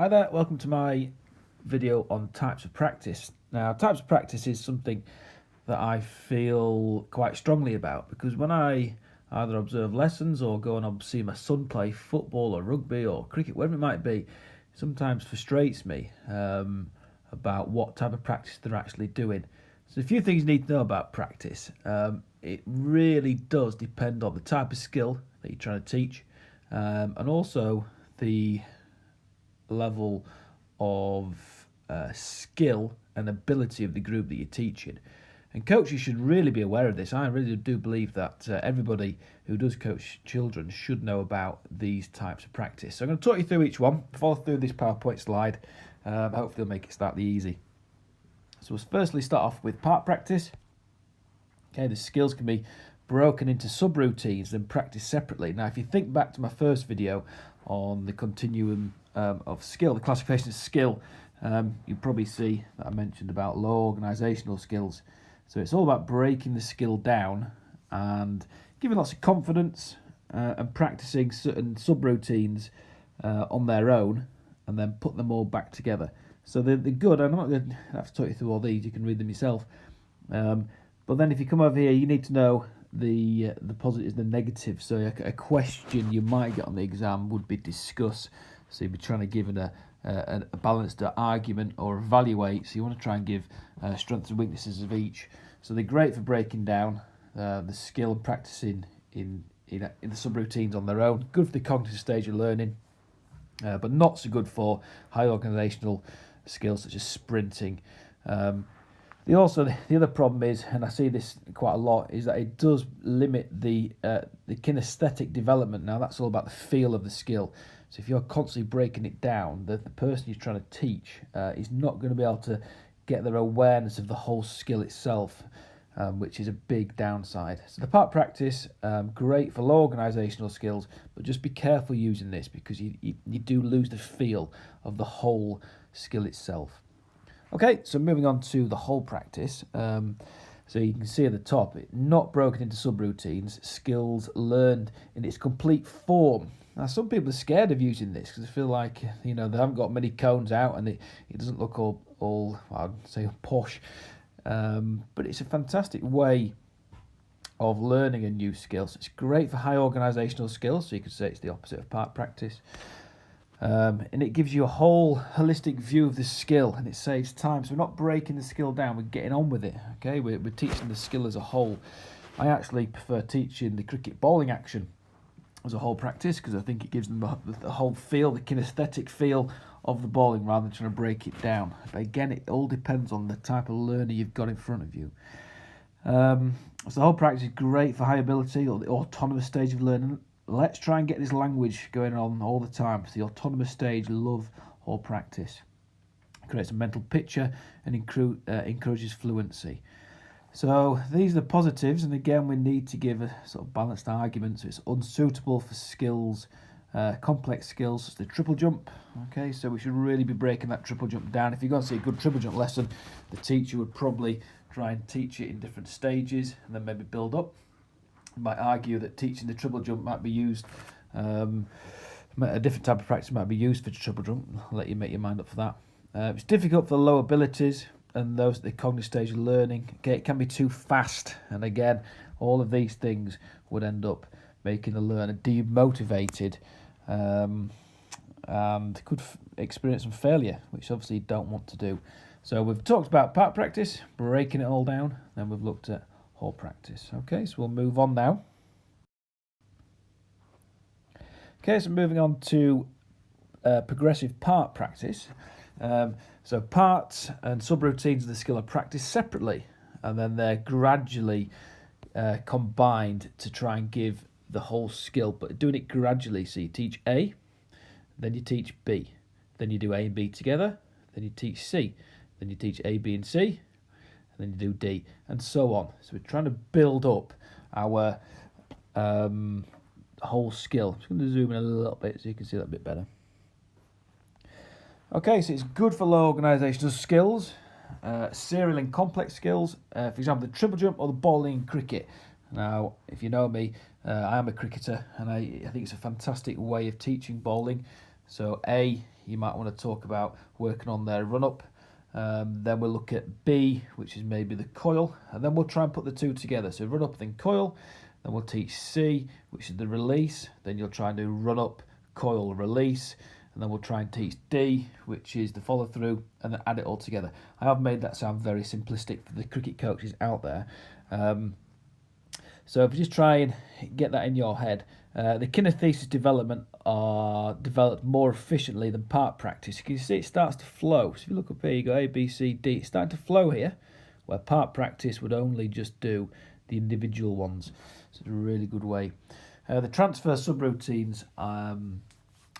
Hi there, welcome to my video on types of practice. Now, types of practice is something that I feel quite strongly about because when I either observe lessons or go and see my son play football or rugby or cricket, whatever it might be, it sometimes frustrates me about what type of practice they're actually doing. So a few things you need to know about practice. It really does depend on the type of skill that you're trying to teach and also the level of skill and ability of the group that you're teaching. And coaches should really be aware of this. I really do believe that everybody who does coach children should know about these types of practice. So I'm going to talk you through each one, follow through this PowerPoint slide. Hopefully it'll make it slightly easy. So we'll firstly start off with part practice. Okay, the skills can be broken into subroutines and practiced separately. Now, if you think back to my first video on the continuum of skill, the classification of skill, you probably see that I mentioned about low organisational skills. So it's all about breaking the skill down and giving lots of confidence and practicing certain subroutines on their own and then put them all back together. So they're good. I'm not going to have to talk you through all these. You can read them yourself. But then if you come over here, you need to know the positives and the negatives. So a question you might get on the exam would be discuss. So you'd be trying to give a balanced argument or evaluate. So you want to try and give strengths and weaknesses of each. So they're great for breaking down the skill and practicing in the subroutines on their own. Good for the cognitive stage of learning, but not so good for high organisational skills such as sprinting. The other problem is, and I see this quite a lot, is that it does limit the kinesthetic development. Now that's all about the feel of the skill. So if you're constantly breaking it down, the person you're trying to teach is not going to be able to get their awareness of the whole skill itself, which is a big downside. So the part practice, great for low organisational skills, but just be careful using this because you do lose the feel of the whole skill itself. Okay, so moving on to the whole practice. So you can see at the top, not broken into subroutines, skills learned in its complete form. Now, some people are scared of using this because they feel like, they haven't got many cones out and it doesn't look all I'd say, posh. But it's a fantastic way of learning a new skill. So it's great for high organisational skills, so you could say it's the opposite of part practice. And it gives you a whole holistic view of the skill and it saves time. So we're not breaking the skill down, we're getting on with it. Okay, we're teaching the skill as a whole. I actually prefer teaching the cricket bowling action as a whole practice because I think it gives them the whole feel, the kinesthetic feel of the bowling rather than trying to break it down. But again, it all depends on the type of learner you've got in front of you. So the whole practice is great for high ability or the autonomous stage of learning. Let's try and get this language going on all the time. So the autonomous stage, love whole practice. It creates a mental picture and encourages fluency. So these are the positives, and again we need to give a sort of balanced argument. So it's unsuitable for skills, complex skills, such as the triple jump. Okay, so we should really be breaking that triple jump down. If you're going to see a good triple jump lesson, the teacher would probably try and teach it in different stages and then maybe build up. You might argue that teaching the triple jump might be used, a different type of practice might be used for the triple jump. I'll let you make your mind up for that. It's difficult for the low abilities and those at the cognitive stage of learning. Okay, it can be too fast, and again, all of these things would end up making the learner demotivated and could experience some failure, which obviously you don't want to do. So we've talked about part practice, breaking it all down, then we've looked at whole practice. Okay, so we'll move on now. Okay, so moving on to progressive part practice. So parts and subroutines of the skill are practiced separately, and then they're gradually combined to try and give the whole skill, but doing it gradually. So you teach A, then you teach B, then you do A and B together, then you teach C, then you teach A, B and C, then you do D, and so on. So we're trying to build up our whole skill. I'm just going to zoom in a little bit so you can see that a bit better. Okay, so it's good for low organisational skills, serial and complex skills, for example, the triple jump or the bowling in cricket. Now, if you know me, I am a cricketer, and I think it's a fantastic way of teaching bowling. So A, you might want to talk about working on their run-up. Then we'll look at B, which is maybe the coil, and then we'll try and put the two together. So run up, then coil. Then we'll teach C, which is the release. Then you'll try and do run up, coil, release. And then we'll try and teach D, which is the follow through, and then add it all together. I have made that sound very simplistic for the cricket coaches out there. So if you just try and get that in your head, the kinesthesis development are developed more efficiently than part practice. You can see it starts to flow. So if you look up here, you go A, B, C, D. It's starting to flow here, where part practice would only just do the individual ones. So it's a really good way. The transfer subroutines are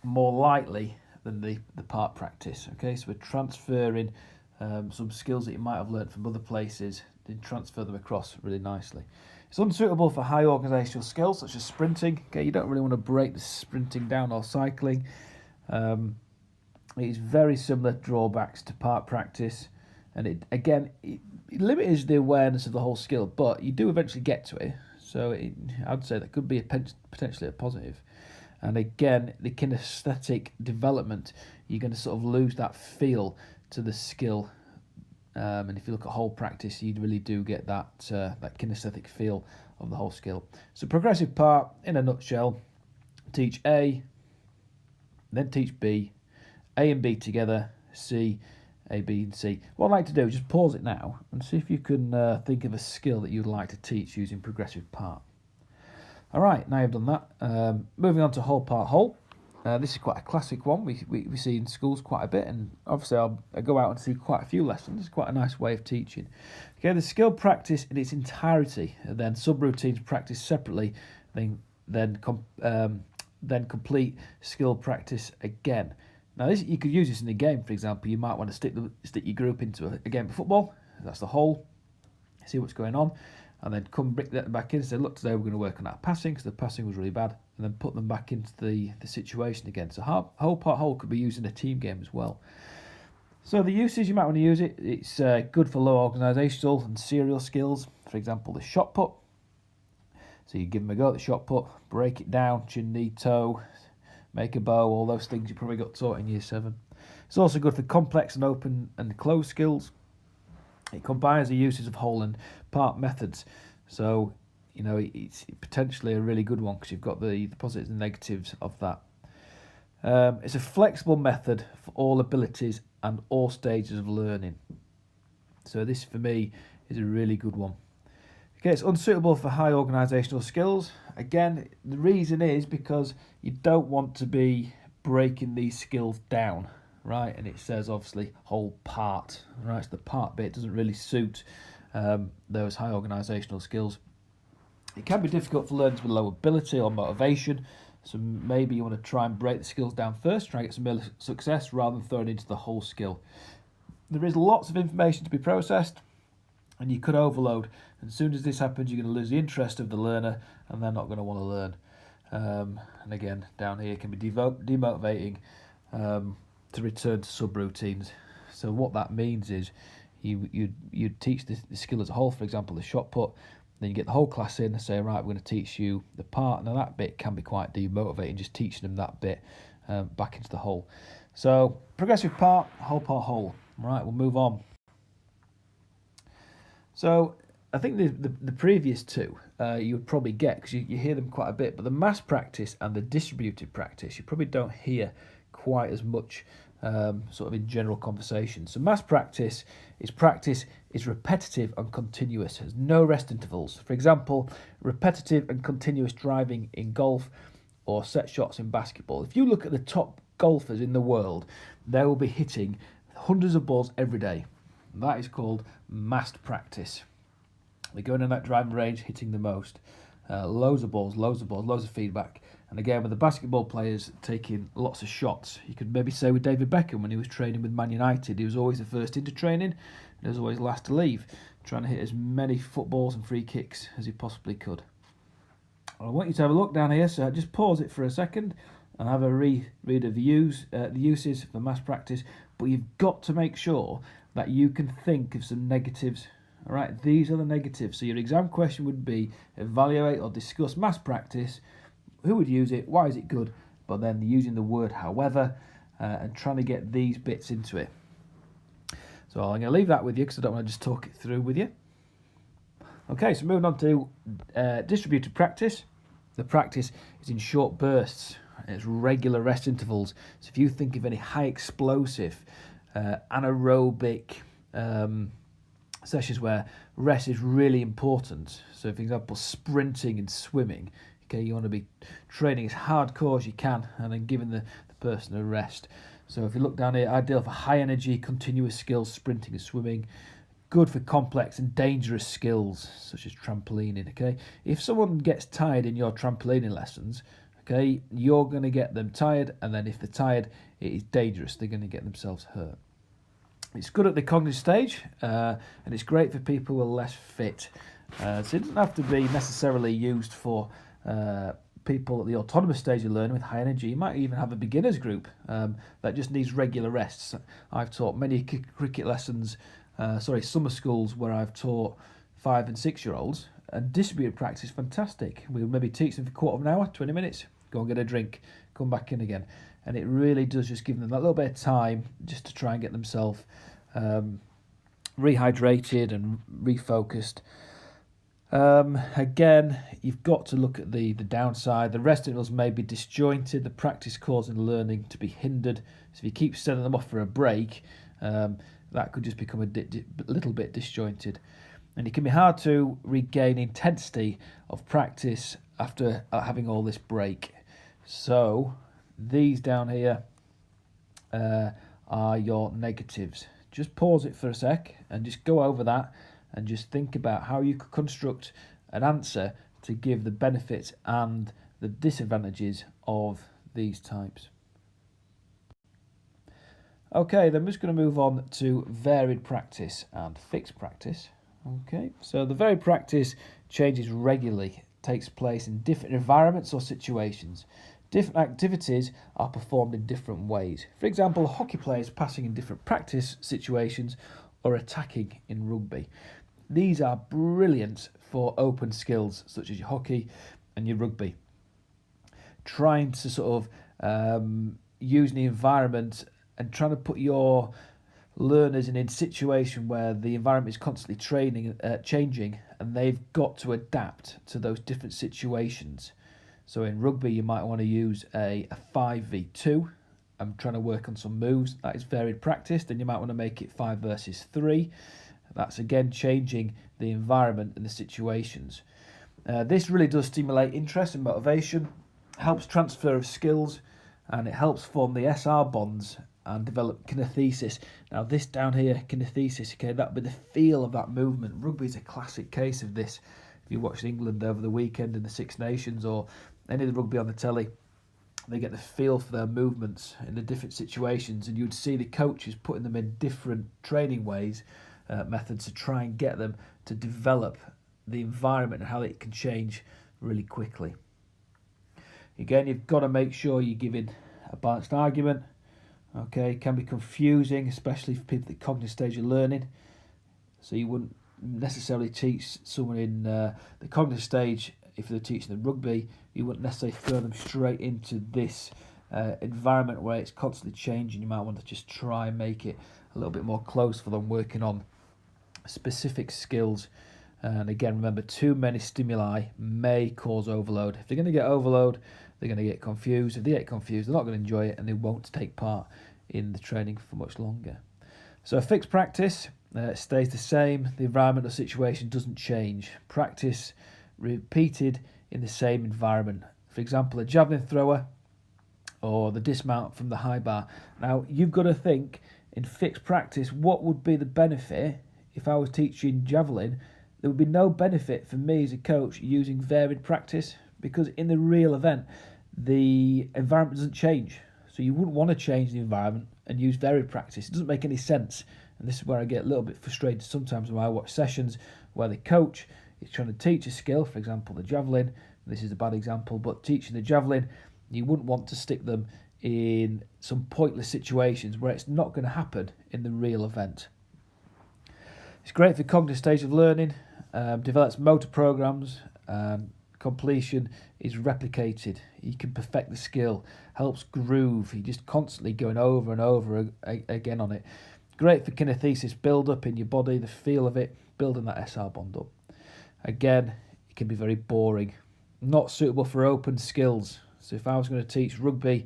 more likely than the part practice. Okay, so we're transferring some skills that you might have learnt from other places, then transfer them across really nicely. It's unsuitable for high organisational skills such as sprinting. Okay, you don't really want to break the sprinting down or cycling. It's very similar drawbacks to part practice, and it limits the awareness of the whole skill, but you do eventually get to it. So I'd say that could be potentially a positive. And again, the kinesthetic development, you're going to sort of lose that feel to the skill. And if you look at whole practice, you really do get that kinesthetic feel of the whole skill. So progressive part, in a nutshell, teach A, then teach B, A and B together, C, A, B and C. What I'd like to do is just pause it now and see if you can think of a skill that you'd like to teach using progressive part. All right, now you've done that. Moving on to whole part whole. This is quite a classic one we see in schools quite a bit, and obviously I go out and see quite a few lessons. It's quite a nice way of teaching. Okay, the skill practice in its entirety, and then subroutines practice separately, then complete skill practice again. Now you could use this in a game, for example. You might want to stick your group into a game of football. That's the whole. See what's going on. And then bring that back in and say, look, today we're going to work on that passing because the passing was really bad, and then put them back into the situation again. So whole part whole could be used in a team game as well. So the uses, you might want to use it. It's good for low organisational and serial skills. For example, the shot put. So you give them a go at the shot put, break it down, chin, knee, toe, make a bow, all those things you probably got taught in Year 7. It's also good for complex and open and closed skills. It combines the uses of whole and part methods, so it's potentially a really good one because you've got the positives and negatives of that. It's a flexible method for all abilities and all stages of learning. So this for me is a really good one. Okay, it's unsuitable for high organisational skills. Again, the reason is because you don't want to be breaking these skills down. Right, and it says obviously whole part. Right, so the part bit doesn't really suit those high organisational skills. It can be difficult for learners with low ability or motivation, so maybe you want to try and break the skills down first, try and get some early success rather than throwing into the whole skill. There is lots of information to be processed, and you could overload. And as soon as this happens, you're going to lose the interest of the learner, and they're not going to want to learn. And again, down here can be demotivating. To return to subroutines. So what that means is you teach the skill as a whole, for example, the shot put, then you get the whole class in and say, right, we're going to teach you the part. Now that bit can be quite demotivating, just teaching them that bit back into the whole. So progressive part, whole. Right, we'll move on. So I think the previous two you would probably get because you hear them quite a bit, but the mass practice and the distributed practice you probably don't hear quite as much sort of in general conversation. So mass practice is repetitive and continuous. There's no rest intervals. For example, repetitive and continuous driving in golf or set shots in basketball. If you look at the top golfers in the world, they will be hitting hundreds of balls every day. That is called massed practice. They're going in that driving range, hitting the most. Loads of balls, loads of feedback. And again, with the basketball players taking lots of shots, you could maybe say with David Beckham when he was training with Man United, he was always the first into training, and he was always last to leave, trying to hit as many footballs and free kicks as he possibly could. I want you to have a look down here, so just pause it for a second and have a read of the uses for mass practice, but you've got to make sure that you can think of some negatives. All right, these are the negatives. So your exam question would be, evaluate or discuss mass practice. Who would use it? Why is it good? but then using the word however and trying to get these bits into it. So I'm going to leave that with you because I don't want to just talk it through with you. Okay, so moving on to distributed practice. The practice is in short bursts. It's regular rest intervals. So if you think of any high explosive, anaerobic sessions where rest is really important. So for example, sprinting and swimming. Okay, you want to be training as hardcore as you can and then giving the person a rest. So if you look down here, ideal for high energy, continuous skills, sprinting and swimming. Good for complex and dangerous skills such as trampolining. Okay, if someone gets tired in your trampolining lessons, okay, you're going to get them tired, and then if they're tired, it is dangerous. They're going to get themselves hurt. It's good at the cognitive stage, and it's great for people who are less fit. So it doesn't have to be necessarily used for people at the autonomous stage of learning with high energy. You might even have a beginners group that just needs regular rests. I've taught many cricket lessons, summer schools where I've taught 5 and 6 year olds, and distributed practice is fantastic. We'll maybe teach them for a quarter of an hour, 20 minutes, go and get a drink, come back in again. And it really does just give them that little bit of time just to try and get themselves rehydrated and refocused. Again, you've got to look at the downside. The rest intervals may be disjointed, the practice causing learning to be hindered. So if you keep sending them off for a break, that could just become a little bit disjointed. And it can be hard to regain intensity of practice after having all this break. So these down here are your negatives. Just pause it for a sec and just go over that and just think about how you could construct an answer to give the benefits and the disadvantages of these types. Okay, then we're just going to move on to varied practice and fixed practice. Okay, so the varied practice changes regularly, takes place in different environments or situations. Different activities are performed in different ways. For example, hockey players passing in different practice situations or attacking in rugby. These are brilliant for open skills such as your hockey and your rugby. Trying to sort of use the environment and trying to put your learners in a situation where the environment is constantly changing, and they've got to adapt to those different situations. So in rugby, you might want to use a 5v2. I'm trying to work on some moves. That is varied practice. Then you might want to make it 5 versus 3. That's again changing the environment and the situations. This really does stimulate interest and motivation, helps transfer of skills, and it helps form the SR bonds and develop kinesthesis. Now this down here, kinesthesis, okay, that would be the feel of that movement. Rugby is a classic case of this. If you watched England over the weekend in the Six Nations or any of the rugby on the telly, they get the feel for their movements in the different situations, and you'd see the coaches putting them in different training ways, methods to try and get them to develop the environment and how it can change really quickly. Again, you've got to make sure you're giving a balanced argument. Okay, it can be confusing, especially for people at the cognitive stage of learning. So you wouldn't necessarily teach someone in the cognitive stage, if they're teaching them rugby, you wouldn't necessarily throw them straight into this environment where it's constantly changing. You might want to just try and make it a little bit more close for them, working on specific skills. And again, remember, too many stimuli may cause overload. If they're going to get overload, they're going to get confused. If they get confused, they're not going to enjoy it, and they won't take part in the training for much longer. So fixed practice stays the same. The environment or situation doesn't change. Practice repeated in the same environment. For example, a javelin thrower or the dismount from the high bar. Now, you've got to think in fixed practice, what would be the benefit if I was teaching javelin? There would be no benefit for me as a coach using varied practice, because in the real event, the environment doesn't change. So you wouldn't want to change the environment and use varied practice. It doesn't make any sense. And this is where I get a little bit frustrated sometimes when I watch sessions where the coach is trying to teach a skill, for example, the javelin. This is a bad example, but teaching the javelin, you wouldn't want to stick them in some pointless situations where it's not going to happen in the real event. It's great for cognitive stage of learning, develops motor programs, completion is replicated. He can perfect the skill, helps groove. He's just constantly going over and over again on it. Great for kinesthesis, build up in your body, the feel of it, building that SR bond up. Again, it can be very boring. Not suitable for open skills. So if I was going to teach rugby,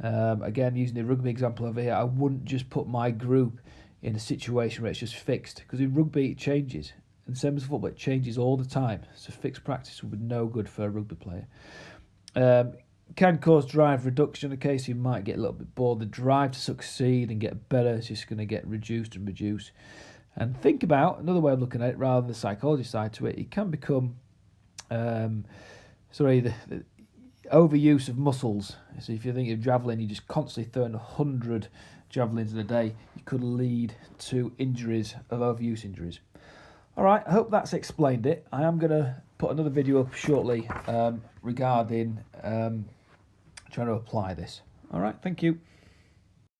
again, using the rugby example over here, I wouldn't just put my group in a situation where it's just fixed, because in rugby it changes, and same as football, it changes all the time. So fixed practice would be no good for a rugby player. Can cause drive reduction. Okay, so you might get a little bit bored. The drive to succeed and get better is just going to get reduced and reduced. And think about another way of looking at it, rather than the psychology side to it. It can become, the overuse of muscles. So if you think of javelin, you're just constantly throwing 100 javelins in a day, it could lead to injuries, of overuse injuries. All right, I hope that's explained it. I am going to put another video up shortly regarding trying to apply this. All right, thank you.